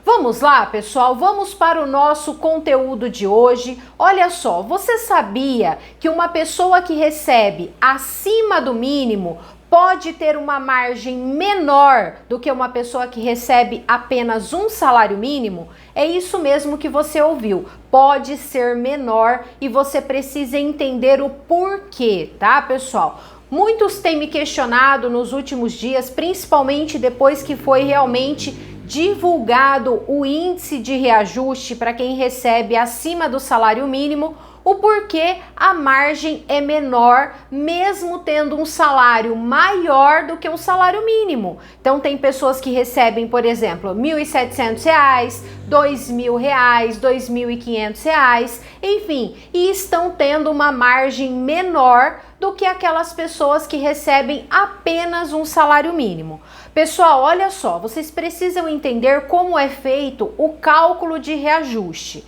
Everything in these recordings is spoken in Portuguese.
Vamos lá, pessoal, vamos para o nosso conteúdo de hoje. Olha só, você sabia que uma pessoa que recebe acima do mínimo pode ter uma margem menor do que uma pessoa que recebe apenas um salário mínimo? É isso mesmo que você ouviu. Pode ser menor e você precisa entender o porquê, tá, pessoal? Muitos têm me questionado nos últimos dias, principalmente depois que foi realmente divulgado o índice de reajuste para quem recebe acima do salário mínimo, o porquê a margem é menor, mesmo tendo um salário maior do que um salário mínimo. Então tem pessoas que recebem, por exemplo, R$ 1.700, R$ 2.000, R$ 2.500, enfim, e estão tendo uma margem menor do que aquelas pessoas que recebem apenas um salário mínimo. Pessoal, olha só, vocês precisam entender como é feito o cálculo de reajuste.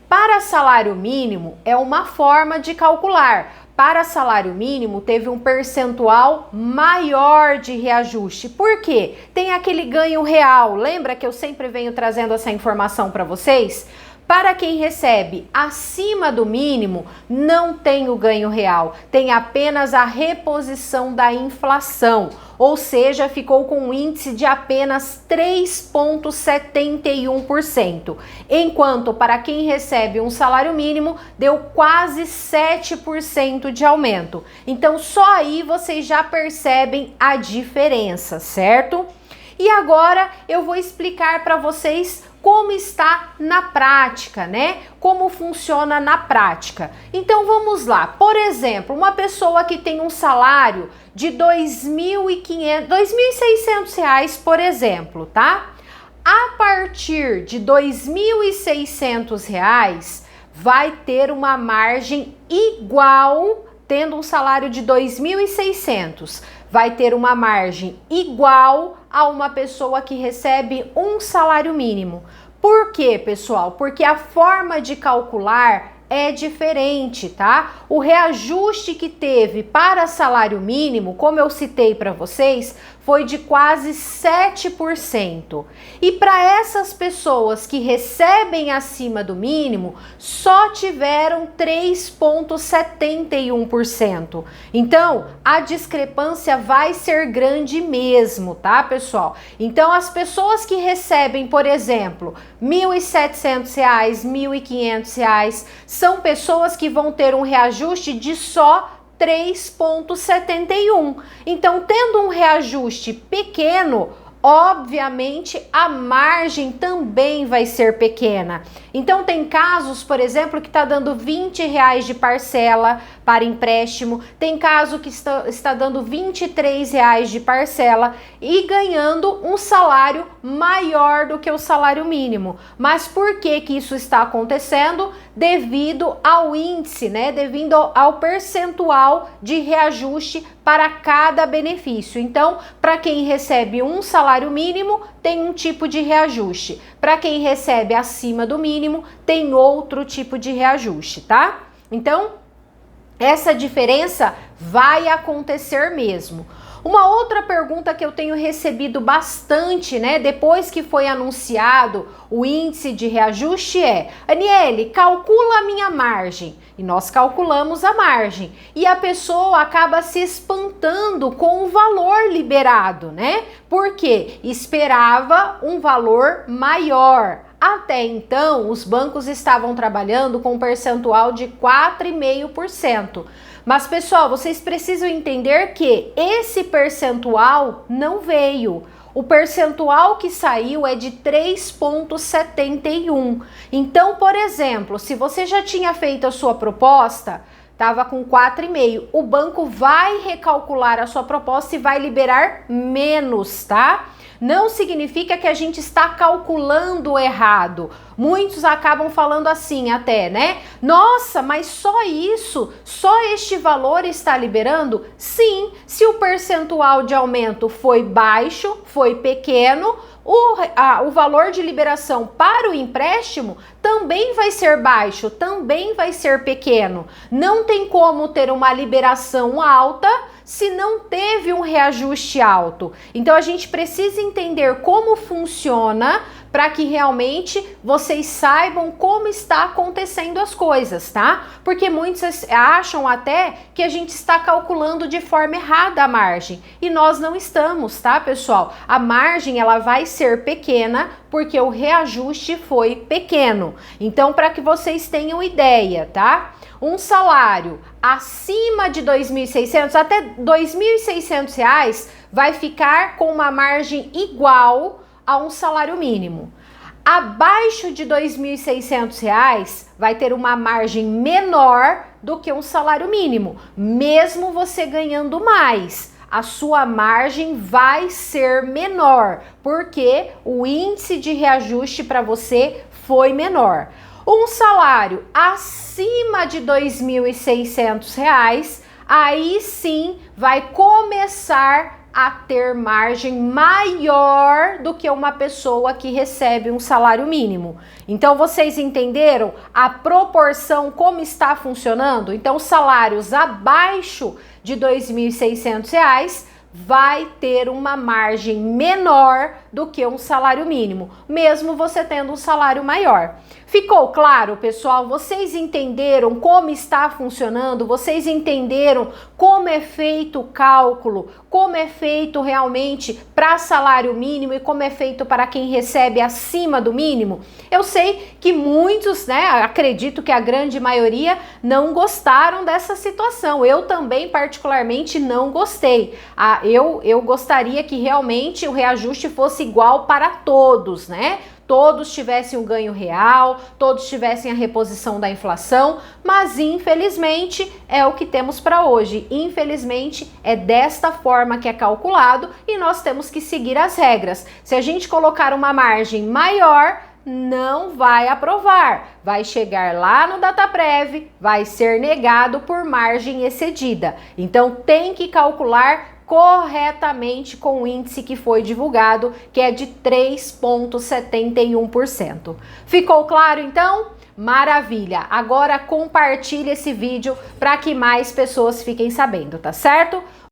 Para salário mínimo é uma forma de calcular. Para salário mínimo teve um percentual maior de reajuste. Por quê? Tem aquele ganho real. Lembra que eu sempre venho trazendo essa informação para vocês? Para quem recebe acima do mínimo, não tem o ganho real, tem apenas a reposição da inflação, ou seja, ficou com um índice de apenas 3,71%, enquanto para quem recebe um salário mínimo, deu quase 7% de aumento. Então, só aí vocês já percebem a diferença, certo? E agora eu vou explicar para vocês como está na prática, né? Como funciona na prática. Então vamos lá. Por exemplo, uma pessoa que tem um salário de R$ 2.500, R$ 2.600, por exemplo, tá? A partir de R$ 2.600 vai ter uma margem igual, tendo um salário de R$ 2.600. Vai ter uma margem igual a uma pessoa que recebe um salário mínimo. Por quê, pessoal? Porque a forma de calcular é diferente, tá? O reajuste que teve para salário mínimo, como eu citei para vocês, foi de quase 7%. E para essas pessoas que recebem acima do mínimo, só tiveram 3,71%. Então, a discrepância vai ser grande mesmo, tá, pessoal? Então, as pessoas que recebem, por exemplo, R$ 1.700, R$ 1.500, são pessoas que vão ter um reajuste de só 3,71. Então, tendo um reajuste pequeno, obviamente a margem também vai ser pequena. Então, tem casos, por exemplo, que está dando R$ 20 de parcela para empréstimo, tem caso que está dando R$ 23 de parcela e ganhando um salário maior do que o salário mínimo. Mas por que que isso está acontecendo? Devido ao índice, né? Devido ao percentual de reajuste para cada benefício. Então, para quem recebe um salário mínimo, tem um tipo de reajuste. Para quem recebe acima do mínimo, tem outro tipo de reajuste, tá? Então, essa diferença vai acontecer mesmo. Uma outra pergunta que eu tenho recebido bastante, né, depois que foi anunciado o índice de reajuste é: Aniele, calcula a minha margem. E nós calculamos a margem. E a pessoa acaba se espantando com o valor liberado, né? Porque esperava um valor maior. Até então, os bancos estavam trabalhando com um percentual de 4,5%. Mas, pessoal, vocês precisam entender que esse percentual não veio. O percentual que saiu é de 3,71. Então, por exemplo, se você já tinha feito a sua proposta, estava com 4,5, o banco vai recalcular a sua proposta e vai liberar menos, tá? Não significa que a gente está calculando errado. Muitos acabam falando assim até, né? Nossa, mas só isso? Só este valor está liberando? Sim, se o percentual de aumento foi baixo, foi pequeno, o valor de liberação para o empréstimo também vai ser baixo, também vai ser pequeno. Não tem como ter uma liberação alta se não teve um reajuste alto. Então a gente precisa entender como funciona para que realmente vocês saibam como está acontecendo as coisas, tá? Porque muitos acham até que a gente está calculando de forma errada a margem e nós não estamos, tá, pessoal? A margem ela vai ser pequena porque o reajuste foi pequeno. Então, para que vocês tenham ideia, tá? Um salário acima de R$ 2.600 até R$ 2.600 vai ficar com uma margem igual a um salário mínimo. Abaixo de R$ 2.600 vai ter uma margem menor do que um salário mínimo, mesmo você ganhando mais. A sua margem vai ser menor, porque o índice de reajuste para você foi menor. Um salário acima de R$ 2.600, aí sim vai começar a ter margem maior do que uma pessoa que recebe um salário mínimo. Então, vocês entenderam a proporção como está funcionando? Então, salários abaixo de R$ 2.600 vai ter uma margem menor do que um salário mínimo, mesmo você tendo um salário maior. Ficou claro, pessoal? Vocês entenderam como está funcionando? Vocês entenderam como é feito o cálculo? Como é feito realmente para salário mínimo e como é feito para quem recebe acima do mínimo? Eu sei que muitos, né, acredito que a grande maioria não gostaram dessa situação. Eu também particularmente não gostei. Eu gostaria que realmente o reajuste fosse igual para todos, né? Todos tivessem um ganho real, todos tivessem a reposição da inflação, mas infelizmente é o que temos para hoje. Infelizmente é desta forma que é calculado e nós temos que seguir as regras. Se a gente colocar uma margem maior, não vai aprovar, vai chegar lá no Dataprev, vai ser negado por margem excedida. Então tem que calcular corretamente com o índice que foi divulgado, que é de 3,71%. Ficou claro então? Maravilha! Agora compartilhe esse vídeo para que mais pessoas fiquem sabendo, tá certo?